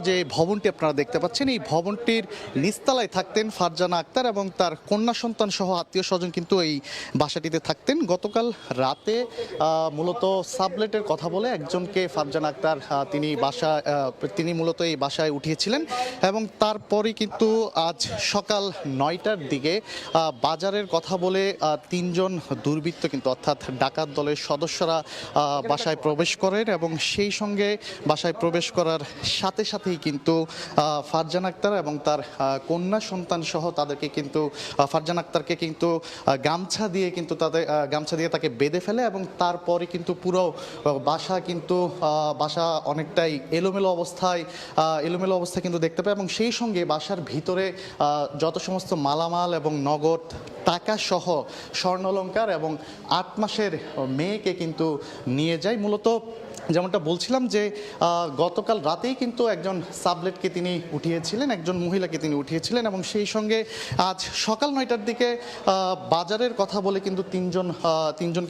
যে ভবনটি আপনারা দেখতে পাচ্ছেন, এই ভবনটির নিচতলায় থাকতেন ফারজানা আক্তার এবং তার কন্যা সন্তান সহ আত্মীয় স্বজন কিন্তু এই বাসাটিতে থাকতেন। গতকাল রাতে মূলত সাবলেটের কথা বলে একজনকে ফারজানা আক্তার তিনি মূলত এই বাসায় উঠিয়েছিলেন এবং তারপরই কিন্তু আজ সকাল 9টার দিকে বাজারের কথা বলে তিনজন দুর্বৃত্ত কিন্তু অর্থাৎ ডাকাত দলের সদস্যরা বাসায় প্রবেশ করেন এবং সেই সঙ্গে বাসায় প্রবেশ করার সাথে সাথেই কিন্তু ফারজানা আক্তার এবং তার কন্যা সন্তান সহ তাদেরকে কিন্তু ফারজানা আক্তারকে কিন্তু গামছা দিয়ে তাকে বেঁধে ফেলে এবং তারপরে কিন্তু পুরো বাসা অনেকটাই এলোমেলো অবস্থায় কিন্তু দেখতে পায় এবং সেই সঙ্গে বাসার ভিতরে যত সমস্ত মালামাল এবং নগদ টাকা সহ স্বর্ণালংকার এবং 8 মাসের মেয়েকে কিন্তু নিয়ে যায়। মূলত যেমনটা বলছিলাম যে গতকাল রাতেই কিন্তু একজন সাবলেটকে তিনি উঠিয়েছিলেন, একজন মহিলাকে তিনি উঠিয়েছিলেন এবং সেই সঙ্গে আজ সকাল 9টার দিকে বাজারের কথা বলে কিন্তু তিনজন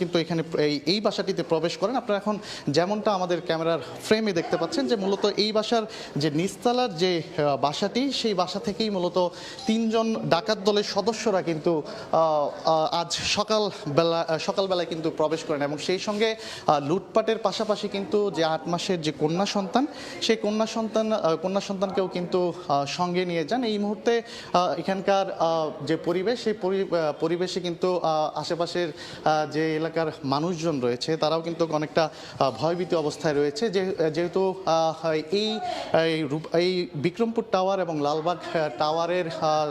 কিন্তু এখানে এই বাসাটিতে প্রবেশ করেন। আপনারা এখন যেমনটা আমাদের ক্যামেরার ফ্রেমে দেখতে পাচ্ছেন যে মূলত এই বাসার যে নিচতলার যে বাসাটি, সেই বাসা থেকেই মূলত তিনজন ডাকাত দলের সদস্যরা কিন্তু আজ সকালবেলায় কিন্তু প্রবেশ করেন এবং সেই সঙ্গে লুটপাটের পাশাপাশি কিন্তু যে 8 মাসের যে কন্যা সন্তান, সেই কন্যা সন্তানকেও কিন্তু সঙ্গে নিয়ে যান। এই মুহূর্তে এখানকার যে পরিবেশ, সেই পরিবেশে কিন্তু আশেপাশের যে এলাকার মানুষজন রয়েছে তারাও কিন্তু অনেকটা ভয়ভীত অবস্থায় রয়েছে, যেহেতু এই বিক্রমপুর টাওয়ার এবং লালবাগ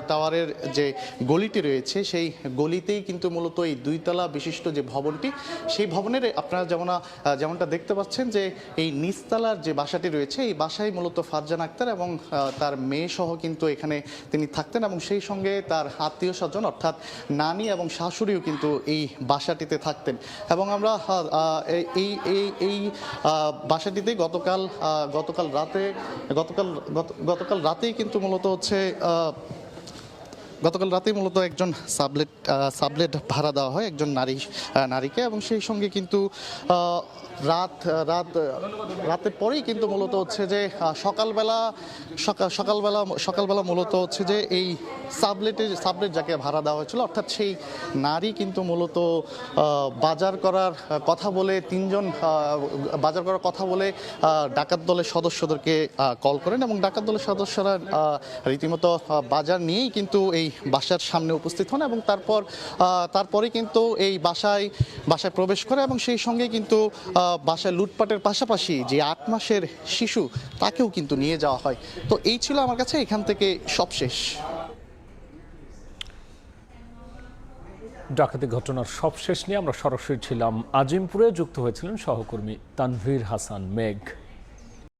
টাওয়ারের যে গলিটি রয়েছে, সেই গলিতেই কিন্তু মূলত এই 2 তলা বিশিষ্ট যে ভবনটি, সেই ভবনের আপনারা যেমনটা দেখতে পাচ্ছেন যে এই নিচতলার যে বাসাটি রয়েছে, এই বাসায় মূলত ফারজানা আক্তার এবং তার মেয়ে সহ কিন্তু এখানে তিনি থাকতেন এবং সেই সঙ্গে তার আত্মীয় স্বজন অর্থাৎ নানি এবং শাশুড়িও কিন্তু এই বাসাটিতে থাকতেন এবং আমরা এই বাসাটিতে গতকাল রাতেই কিন্তু গতকাল রাতেই মূলত একজন সাবলেট ভাড়া দেওয়া হয় একজন নারীকে এবং সেই সঙ্গে কিন্তু রাতের পরেই কিন্তু মূলত হচ্ছে যে সকালবেলা মূলত হচ্ছে যে এই সাবলেট যাকে ভাড়া দেওয়া হয়েছিল অর্থাৎ সেই নারী কিন্তু মূলত বাজার করার কথা বলে ডাকাত দলের সদস্যদেরকে কল করেন এবং ডাকাত দলের সদস্যরা রীতিমতো বাজার নিয়েই কিন্তু এই বাসার সামনে উপস্থিত হন এবং তারপরে কিন্তু এই বাসায় প্রবেশ করে এবং সেই সঙ্গে কিন্তু বাসায় লুটপাটের পাশাপাশি যে 8 মাসের শিশু তাকেও কিন্তু নিয়ে যাওয়া হয়। তো এই ছিল আমার কাছে এখান থেকে সবশেষ। ডাকাতি ঘটনার সবশেষ নিয়ে আমরা সরাসরি ছিলাম আজিমপুরে, যুক্ত হয়েছিলেন সহকর্মী তানভীর হাসান মেঘ।